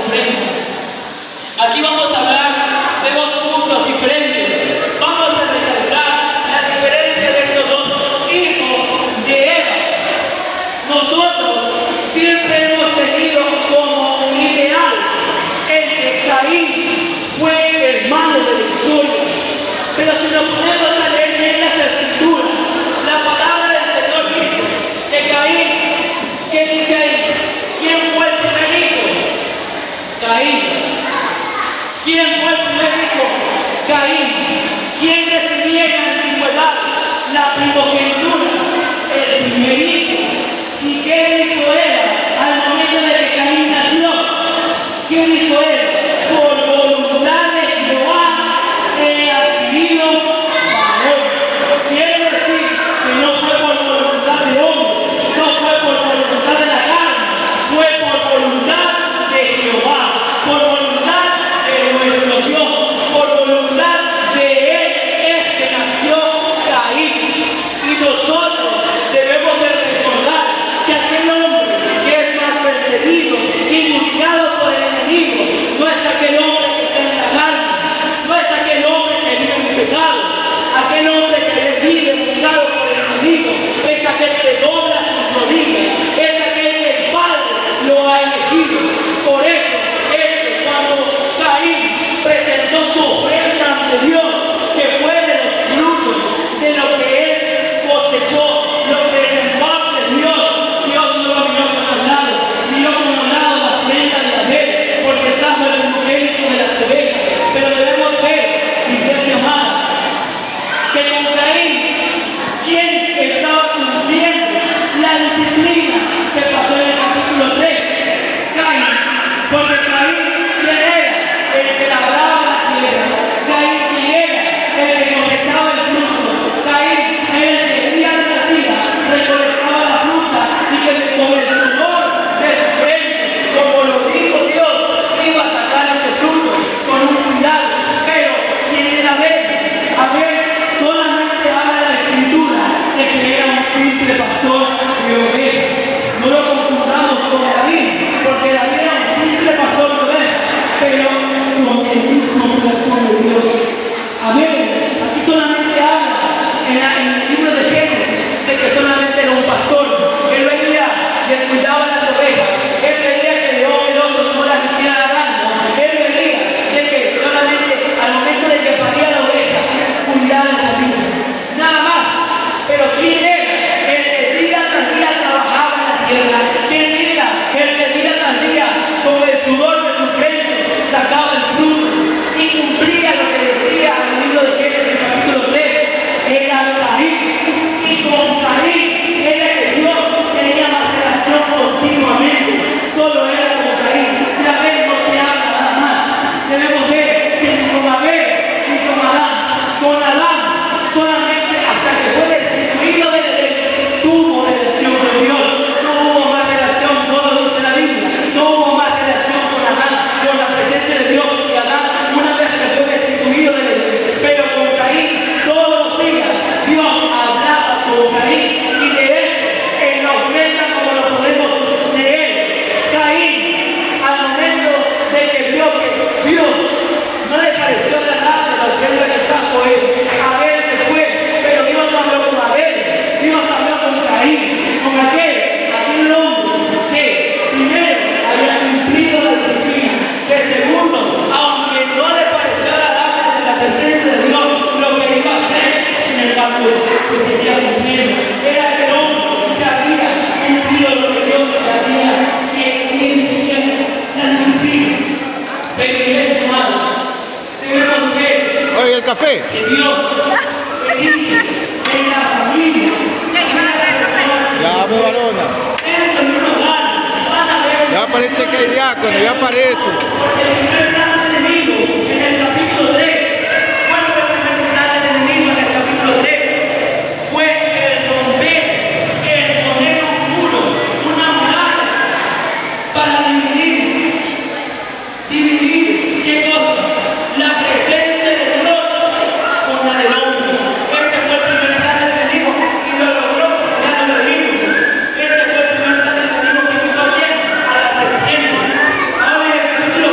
ofrenda. Aquí vamos a hablar de dos puntos diferentes. Vamos a recalcar la diferencia de estos dos hijos de Eva. Nosotros siempre hemos tenido como ideal el que Caín fue el malo de la historia. Pero si nos ponemos a leer bien las escrituras, la palabra del Señor dice que Caín, ¿qué dice ahí? ¿Quién fue el primer hijo? Caín. ¿Quién fue el primer hijo? Caín. ¿Quién recibía en la antigüedad la primogenitura? El primer hijo. ¿Y qué dijo Eva al momento de que Caín nació? ¿Qué dijo Eva? Por voluntad de Jehová he adquirido varón. Quiere decir que no fue por voluntad de hombre, no fue por voluntad de la carne, fue por voluntad de Jehová, por voluntad de nuestro Dios, por voluntad de Él es que nació Caín. Y nosotros debemos de recordar que aquel hombre que es más perseguido y buscado por el enemigo no es aquel hombre que está en la carne, no es aquel hombre que vive en pecado, aquel hombre que vive buscado por el enemigo es aquel que dobla sus rodillas, es aquel que el Padre lo ha elegido. Por eso es que cuando Caín presentó su ofrenda ante Dios, que fue de los frutos de lo que él cosechó, lo presentó ante Dios, Dios no lo miró con agrado, miró con agrado la ofrenda de Abel, porque trajo el primogénito de las ovejas. Pero debemos ver, iglesia amada, que con Caín, ¿quién estaba cumpliendo la disciplina que pasó en el capítulo 3? Caín, porque Caín, ¿quién era? El que labraba la tierra. Caín, ¿quién era? El que cosechaba el fruto. Caín, el que día tras día recolectaba la fruta y que con el sudor de su frente, como lo dijo Dios, iba a sacar ese fruto con un cuidado. Pero, ¿quién era Abel? Abel solamente habla la escritura de que era un simple pastor de ovejas. No lo confundamos con David, porque David era un simple pastor de ovejas, pero con el mismo corazón de Dios. Abel, aquí solamente habla en el libro de Génesis de que solamente era un pastor. Él venía, le cuidaba las ovejas, él veía que el león y el oso no las hiciera daño, él veía de que solamente al momento de que paría la oveja, cuidaba el camino. Nada más. Pero ¿quién era? El que día tras día trabajaba en la tierra. ¿Quién era? El que día tras día, con el sudor de su frente, sacaba el fruto y cumplía lo que decía en el libro de Génesis capítulo 3. Era Caín. Y con Caín era que Dios tenía más relación continuamente. Solo era con Caín. De Abel no se habla nada más. Debemos ver que ni con Abel ni con Adán. Con Adán solamente hasta que fue destituido de él, tuvo relación con Dios. No hubo más relación, no lo dice la Biblia. No hubo más relación con Adán, con la presencia de Dios y Adán, una vez que fue destituido de él. Pero con Caín, todos los días, Dios hablaba con Caín. Y de hecho, en la ofrenda, como lo podemos leer, Caín, al momento de que vio que Dios no le pareció agradable la ofrenda que trajo él, Abel se fue, pero Dios no habló con Abel, Dios habló con Caín, con aquel hombre que primero había cumplido la disciplina, que segundo, aunque no le pareció agradable en la presencia de Dios lo que iba a hacer, sin embargo, pues seguía cumpliendo. Era aquel hombre que había cumplido lo que Dios había iniciado, la disciplina. Pero iglesia amada, debemos ver Oye, el café. que Dios elige en la familia Ya, mi varona. Ya parece que hay diácono, ya aparece. porque el primer gran enemigo en el capítulo 3, ¿cuál fue el primer gran enemigo en el capítulo 3? Fue el romper, el poner un muro, una muralla para dividir, ¿qué cosa? La presencia de Dios con la del hombre. Ese fue el primer plan del enemigo y lo logró, ya no lo vimos. Ese fue el primer plan del enemigo que puso a quién, a la serpiente. Ahora en el capítulo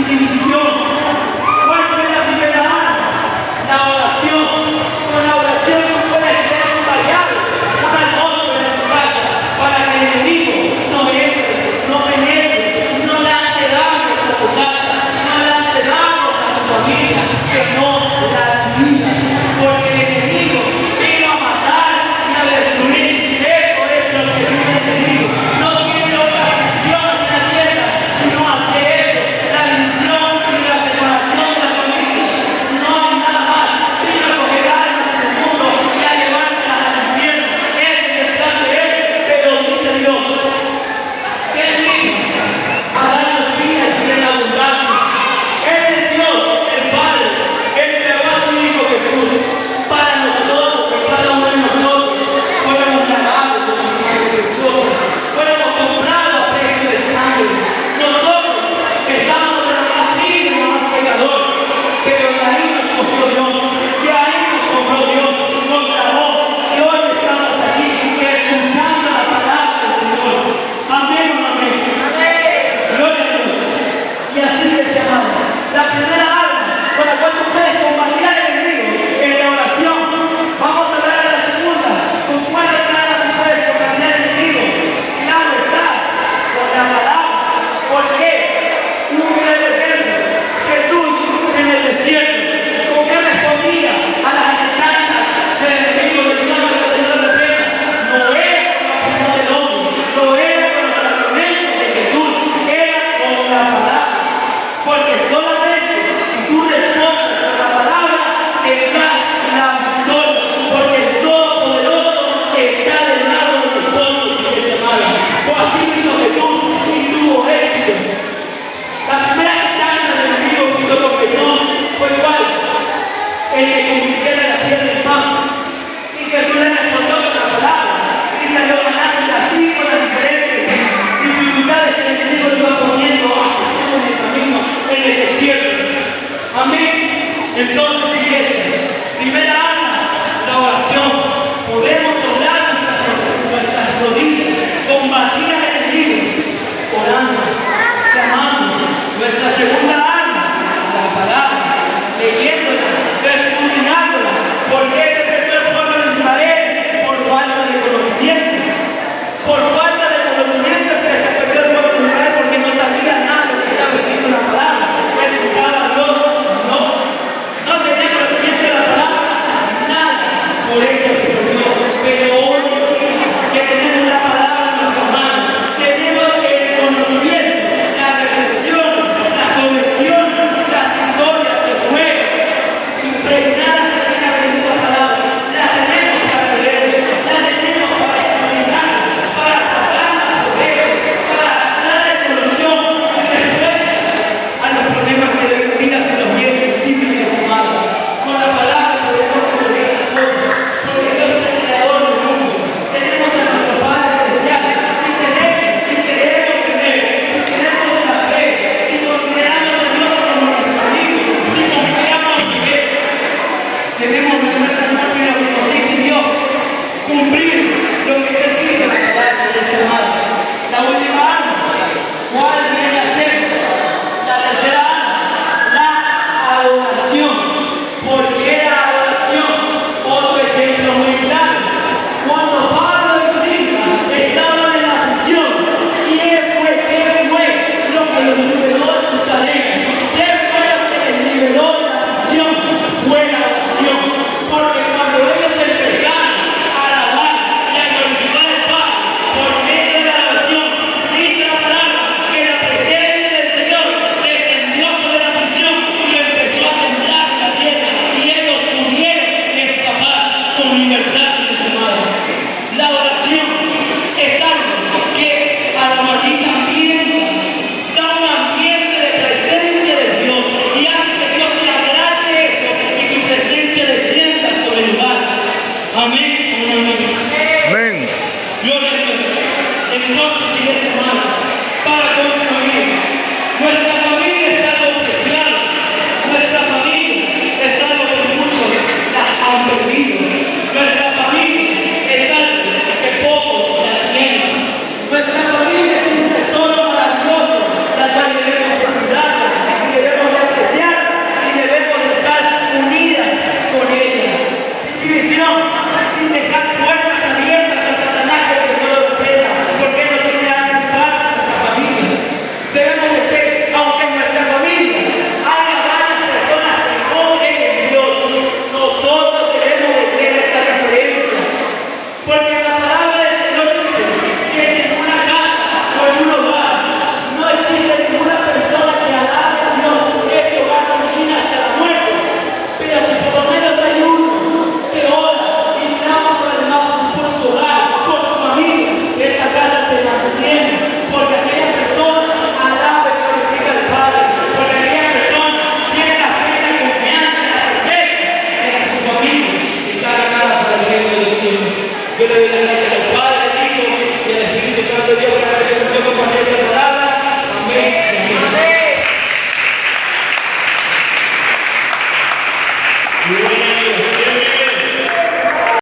sin división. ¿Cuál fue la primera arma? La oración. Con la oración tú puedes tener un variado, una atmósfera en tu casa para que el enemigo no entre, no penetre, no lance daños a tu casa, no lance daños a tu familia, que no la divida. Porque el enemigo vino a matar y a destruir. Eso es lo que vive el enemigo. No tiene otra función en la tierra, sino hacer eso, la división y la separación de la familia. No hay nada más. Vino a coger almas en el mundo y a llevárselas al infierno. Ese es el plan de él, pero dice Dios que él vino a darnos vida y vida en abundancia. Él es Dios, el Padre. Él entregó a su Hijo Jesús para nosotros, que cada uno de nosotros fuéramos lavados con su sangre preciosa, fuéramos comprados a precio de sangre. Nosotros estamos en lo más vil y lo más pecador, pero de ahí nos cogió Dios, de ahí nos compró Dios, nos lavó y hoy estamos aquí escuchando la palabra del Señor. Amén o no amén. Gloria a Dios. Y así es, amado. La primera arma con la cual tú puedes combatir al enemigo es la oración. Vamos a hablar de la segunda. ¿Con cuál otra arma tú puedes combatir al enemigo? Claro está, con la palabra. ¿Por qué? Un breve ejemplo. Jesús en el desierto, ¿con qué respondía a las acechanzas del enemigo del diablo que el Señor le pega? No era con la opinión del hombre, no era con los argumentos de Jesús, era con la palabra. Porque solamente si tú respondes a la palabra, tendrás la victoria. Porque el Todopoderoso está del lado de nosotros y que se mala. O así lo hizo Jesús y tuvo éxito. La primera chance del enemigo que hizo con Jesús fue igual. El que convirtiera la piedra en pan. Y Jesús le respondió con la palabra. Y salió ganando así con las diferentes dificultades que el enemigo le iba poniendo a Jesús en el camino, en el desierto. Amén. Entonces, iglesia, primera arma, la oración. Podemos doblar nuestras rodillas, combatir al enemigo, orando, clamando. Nuestra segunda arma, la palabra, leyéndola, escudriñándola, porque ese perdió el pueblo de Israel por falta de conocimiento. Por falta de conocimiento es que se perdió el pueblo de Israel porque no sabía nada de lo que estaba escrito en la palabra. ¿Escuchaba a Dios? No tenía conocimiento de la palabra, nada. Por eso se perdió. Pero hoy en día que tenemos la palabra en nuestras manos, tenemos el conocimiento, las reflexiones, las conversaciones Gloria a Jesús.